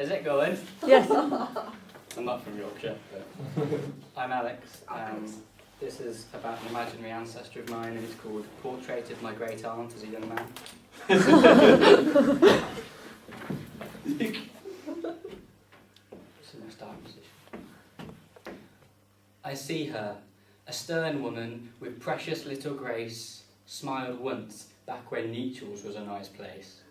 Is it going? Yes. I'm not from Yorkshire, but I'm Alex. This is about an imaginary ancestor of mine, and it's called Portrait of My Great Aunt as a Young Man. I see her, a stern woman with precious little grace, smiled once back when Nietzsche's was a nice place.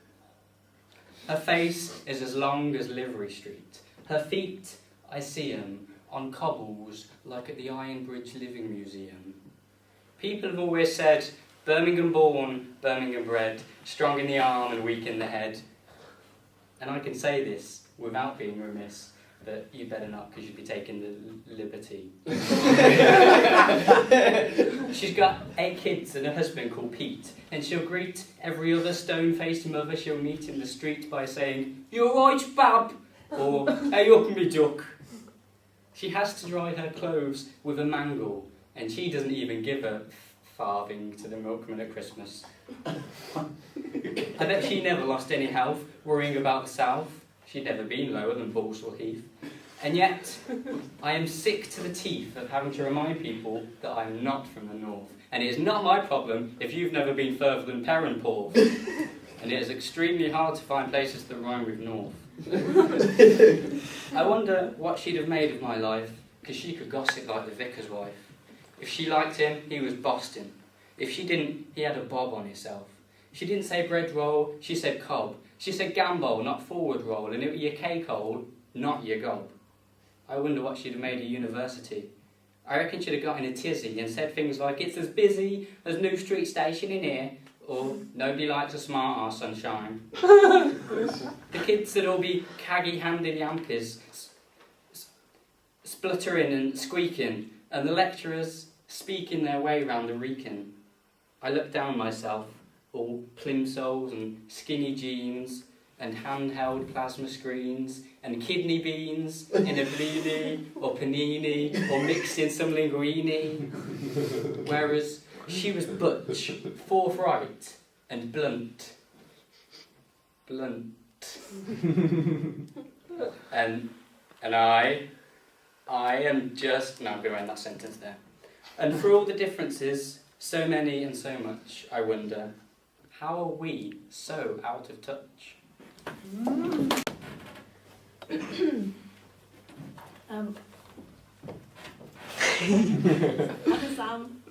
Her face is as long as Livery Street. Her feet, I see 'em, on cobbles like at the Iron Bridge Living Museum. People have always said, Birmingham born, Birmingham bred, strong in the arm and weak in the head. And I can say this without being remiss, but you better not, because you'd be taking the liberty. She's got 8 kids and a husband called Pete, and she'll greet every other stone-faced mother she'll meet in the street by saying, "You all right, Bab?" or "Hey up, me duck." She has to dry her clothes with a mangle, and she doesn't even give a farthing to the milkman at Christmas. I bet she never lost any health worrying about the south. She'd never been lower than Balsall Heath. And yet, I am sick to the teeth of having to remind people that I'm not from the north. And it is not my problem if you've never been further than Perranporth. And it is extremely hard to find places that rhyme with north. I wonder what she'd have made of my life, because she could gossip like the vicar's wife. If she liked him, he was Boston. If she didn't, he had a bob on himself. She didn't say bread roll, she said cob. She said gambol, not forward roll, and it was your cake hole, not your gob. I wonder what she'd have made at university. I reckon she'd have got in a tizzy and said things like, "It's as busy as New Street Station in here," or "Nobody likes a smart arse, sunshine." The kids would all be caggy-handed yampers, spluttering and squeaking, and the lecturers speaking their way round the reeking. I looked down myself, all plimsolls and skinny jeans and handheld plasma screens and kidney beans in a blini or panini or mixed in some linguine. Whereas she was butch, forthright and blunt. Blunt. and I am just... No, I'm going to end that sentence there. And for all the differences, so many and so much, I wonder, how are we so out of touch? I'm Sam,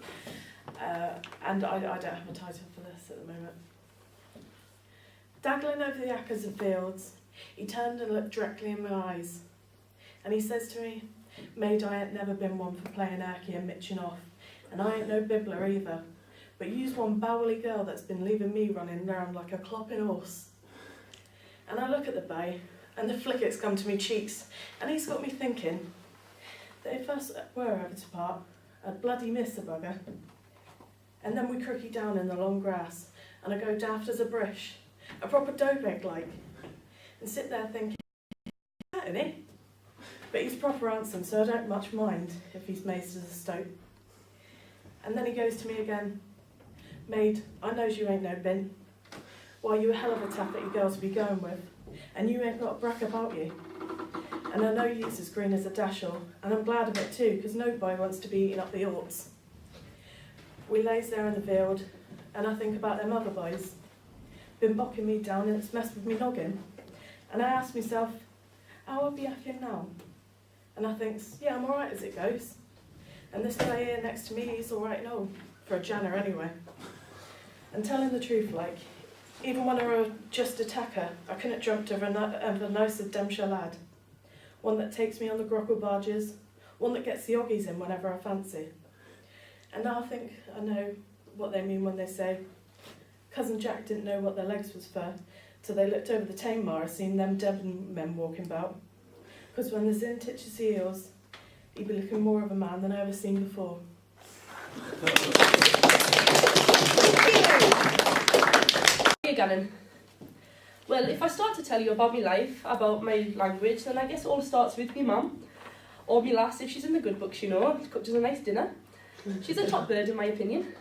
and I don't have a title for this at the moment. Daggling over the acres and fields, he turned and looked directly in my eyes, and he says to me, "Maid, I ain't never been one for playing Erky and mitching off, and I ain't no bibbler either, but you's one bowly girl that's been leaving me running round like a clopping horse." And I look at the bay, and the flickets come to me cheeks, and he's got me thinking that if us were ever to part, I'd bloody miss the bugger. And then we crooky down in the long grass, and I go daft as a brish, a proper dope like, and sit there thinking, isn't he? But he's proper handsome, so I don't much mind if he's mazed as a stoat. And then he goes to me again, "Maid, I knows you ain't no bin. Why, you a hell of a tappety girl to be going with, and you ain't got a brack about you. And I know you's as green as a dashel, and I'm glad of it too, because nobody wants to be eating up the orts." We lays there in the field, and I think about them other boys. Been bocking me down, and it's messed with me noggin. And I ask myself, how I'll be acting now? And I thinks, yeah, I'm alright as it goes. And this guy here next to me, he's alright and all, for a janner anyway. And telling the truth, like, even when I were just a tacker, I couldn't dreamt of a nicer Dempshire lad. One that takes me on the grockle barges, one that gets the oggies in whenever I fancy. And now I think I know what they mean when they say, Cousin Jack didn't know what their legs was for, till they looked over the Tamar and seen them Devon men walking about. Because when the Zin touches his heels, he'd be looking more of a man than I ever seen before. Hey, Gannon. Well, if I start to tell you about my life, about my language, then I guess it all starts with me mum. Or me lass, if she's in the good books, you know, cooked us a nice dinner. She's a top bird in my opinion.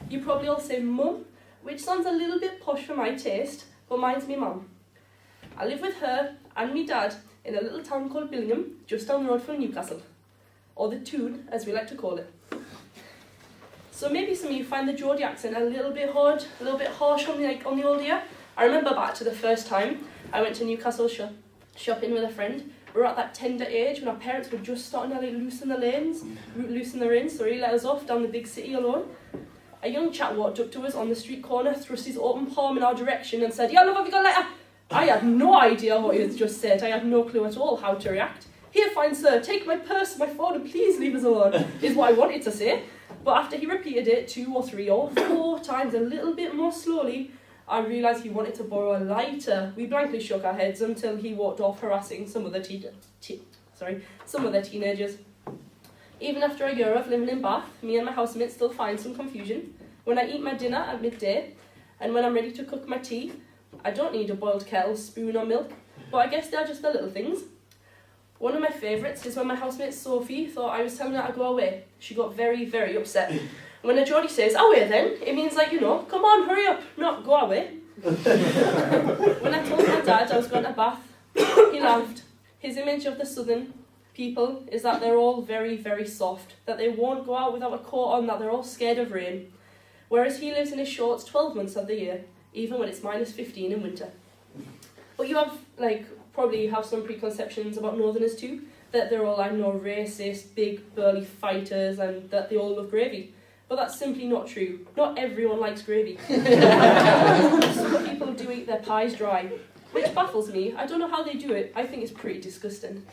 You probably all say mum, which sounds a little bit posh for my taste, but mine's me mum. I live with her and me dad in a little town called Billingham, just down the road from Newcastle, or the Toon, as we like to call it. So maybe some of you find the Geordie accent a little bit hard, a little bit harsh on the old ear. I remember back to the first time I went to Newcastle shopping with a friend. We were at that tender age when our parents were just starting to loosen the reins, so he let us off down the big city alone. A young chap walked up to us on the street corner, thrust his open palm in our direction and said, "Yeah, love, have you got a letter?" I had no idea what he had just said. I had no clue at all how to react. "Here, fine sir, take my purse, my phone, and please leave us alone," is what I wanted to say. But after he repeated it 2 or 3 or 4 times, a little bit more slowly, I realised he wanted to borrow a lighter. We blankly shook our heads until he walked off harassing some other teenagers. Even after a year of living in Bath, me and my housemates still find some confusion. When I eat my dinner at midday, and when I'm ready to cook my tea, I don't need a boiled kettle, spoon or milk, but I guess they're just the little things. One of my favourites is when my housemate Sophie thought I was telling her to go away. She got very, very upset. When a Geordie says, "Away then," it means come on, hurry up, not go away. When I told my dad I was going to Bath, he laughed. His image of the southern people is that they're all very, very soft, that they won't go out without a coat on, that they're all scared of rain. Whereas he lives in his shorts 12 months of the year, even when it's -15 in winter. But you have, probably have some preconceptions about northerners too, that they're all, racist, big, burly fighters, and that they all love gravy. But that's simply not true. Not everyone likes gravy. Some people do eat their pies dry, which baffles me. I don't know how they do it. I think it's pretty disgusting.